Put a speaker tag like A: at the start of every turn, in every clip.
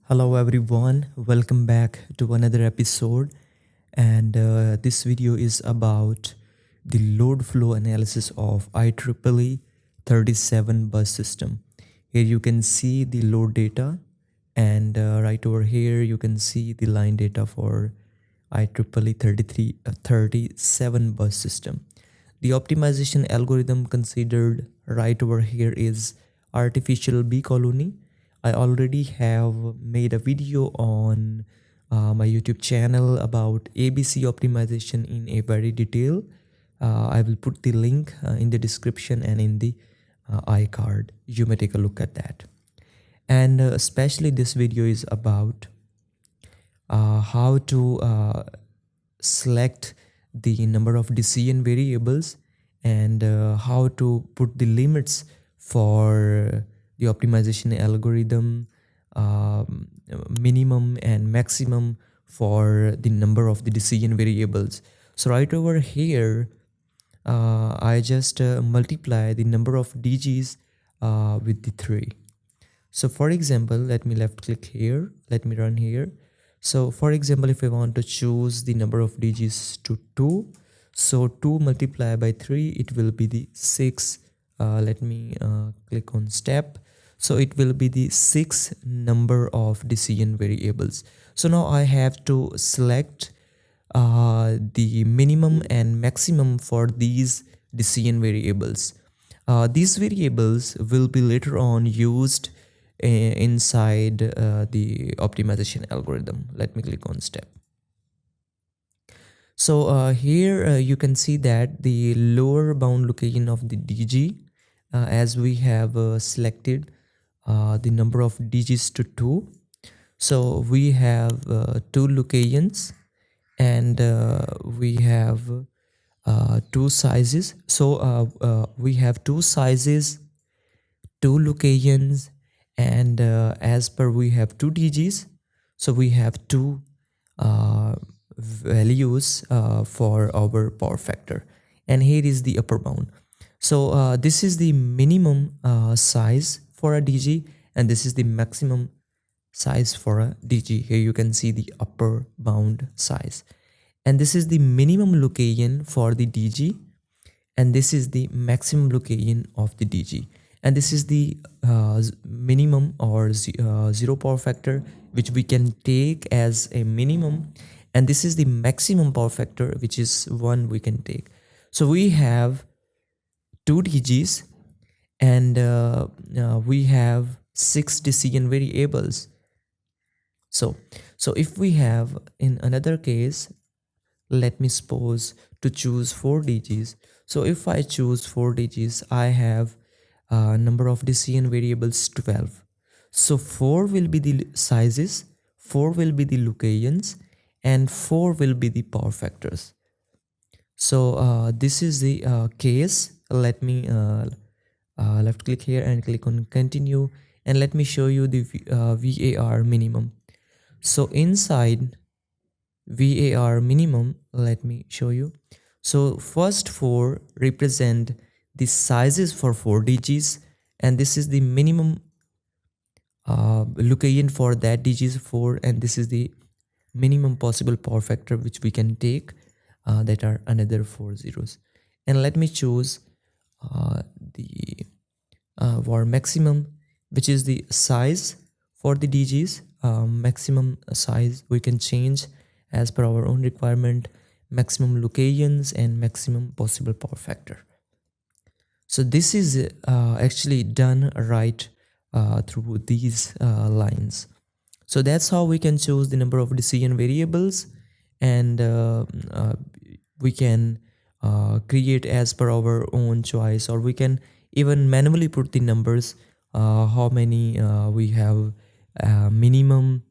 A: Hello everyone, welcome back to another episode. And this video is about the load flow analysis of IEEE 37 bus system. Here you can see the load data, and right over here you can see the line data for IEEE 37 bus system. The optimization algorithm considered right over here is artificial bee colony. I already have made a video on my YouTube channel about ABC optimization in a very detail. I will put the link in the description and in the iCard. You may take a look at that. And especially this video is about how to select the number of decision variables and how to put the limits for the optimization algorithm, minimum and maximum for the number of the decision variables. So right over here, I just multiply the number of DGs with the 3. So for example, let me left click here, let me run here. So for example, if I want to choose the number of digits to 2, so 2 multiplied by 3, it will be the 6. Let me click on step. So it will be the 6 number of decision variables. So now I have to select the minimum and maximum for these decision variables. These variables will be later on used inside the optimization algorithm. Let me click on step. So here you can see that the lower bound location of the DG, as we have selected the number of DGs to 2. So we have 2 locations, and we have 2 sizes. So we have 2 sizes, 2 locations, and as per we have 2 DGs, so we have 2 values for our power factor, and here is the upper bound. So this is the minimum size for a DG, and this is the maximum size for a DG. Here you can see the upper bound size, and this is the minimum location for the DG, and this is the maximum location of the DG, and this is the minimum or zero power factor which we can take as a minimum, and this is the maximum power factor which is 1 we can take. So we have 2 DGs, and we have 6 decision variables. So if we have in another case, let me suppose to choose 4 DGs. So if I choose 4 DGs, I have number of decision variables 12. So 4 will be the sizes, 4 will be the locations, and 4 will be the power factors. So this is the case. Let me left click here and click on continue, and let me show you the VAR minimum. So inside VAR minimum, let me show you. So first 4 represent the sizes for 4 DGs, and this is the minimum location for that DGs 4, and this is the minimum possible power factor which we can take, that are another 4 zeros. And let me choose the for maximum, which is the size for the DGs. Maximum size we can change as per our own requirement, maximum locations, and maximum possible power factor. So this is actually done right through these lines. So that's how we can choose the number of decision variables, and we can create as per our own choice, or we can even manually put the numbers, how many we have, minimum,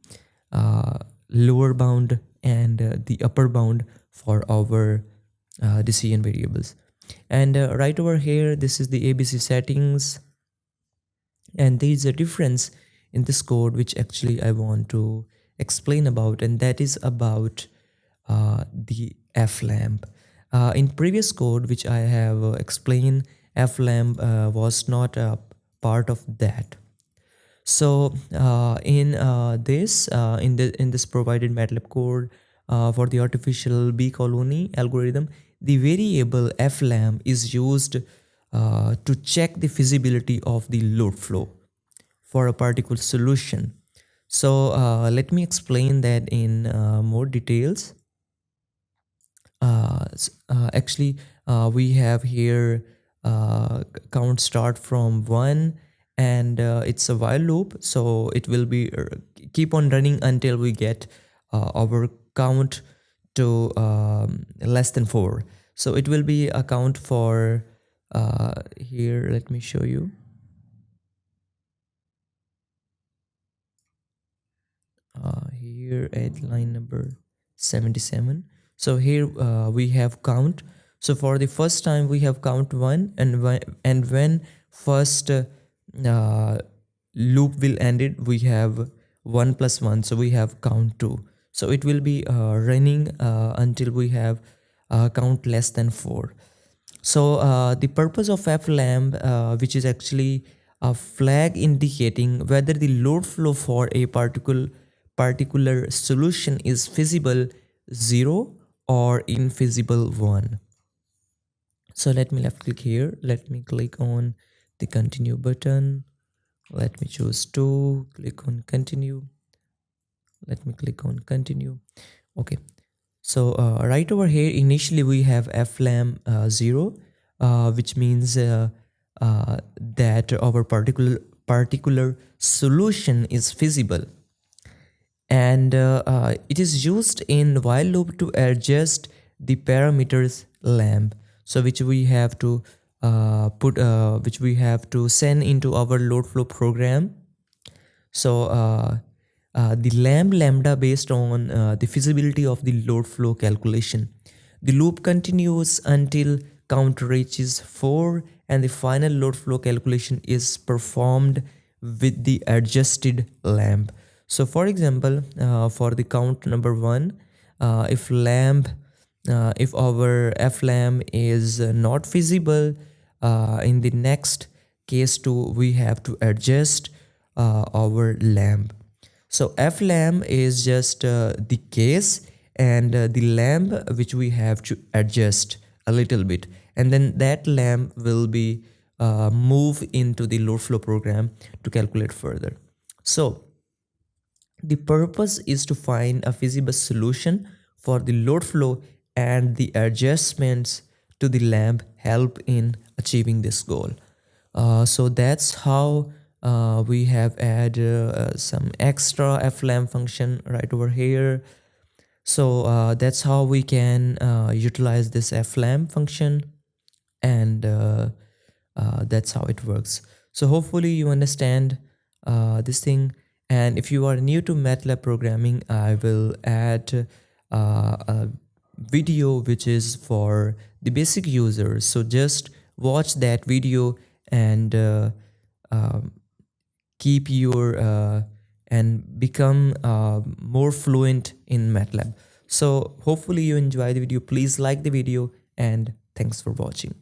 A: lower bound, and the upper bound for our decision variables. And right over here, this is the ABC settings, and there is a difference in this code which actually I want to explain about, and that is about the Flamb. In previous code which I have explained, Flamb was not a part of that. So in this provided MATLAB code for the artificial bee colony algorithm, the variable flam is used to check the feasibility of the load flow for a particular solution. So let me explain that in more details. Actually, we have here count start from 1, and it's a while loop, so it will be keep on running until we get our count to less than 4. So it will be a count for here, let me show you. Here at line number 77. So here we have count. So for the first time we have count 1, and when first loop will end it, we have 1 plus 1, so we have count 2. So it will be running until we have count less than 4. So the purpose of flamb, which is actually a flag indicating whether the load flow for a particular solution is feasible 0 or infeasible 1. So let me left click here. Let me click on the continue button. Let me choose 2. Click on continue. Let me click on continue. Okay. So right over here, initially we have flam 0, which means that our particular solution is feasible, and it is used in while loop to adjust the parameters lamb, so which we have to which we have to send into our load flow program. So the lambda based on the feasibility of the load flow calculation. The loop continues until count reaches 4 and the final load flow calculation is performed with the adjusted lamb. So for example, for the count number 1, if if our flam is not feasible, in the next case 2 we have to adjust our lamb. So flam is just the case, and the lamb which we have to adjust a little bit, and then that lamb will be move into the load flow program to calculate further. So the purpose is to find a feasible solution for the load flow, and the adjustments to the lamb help in achieving this goal. So that's how we have added some extra flam function right over here. So that's how we can utilize this flam function, and that's how it works. So hopefully you understand this thing. And if you are new to MATLAB programming, I will add a video which is for the basic users. So just watch that video and keep your and become more fluent in MATLAB. So hopefully you enjoy the video. Please like the video, and thanks for watching.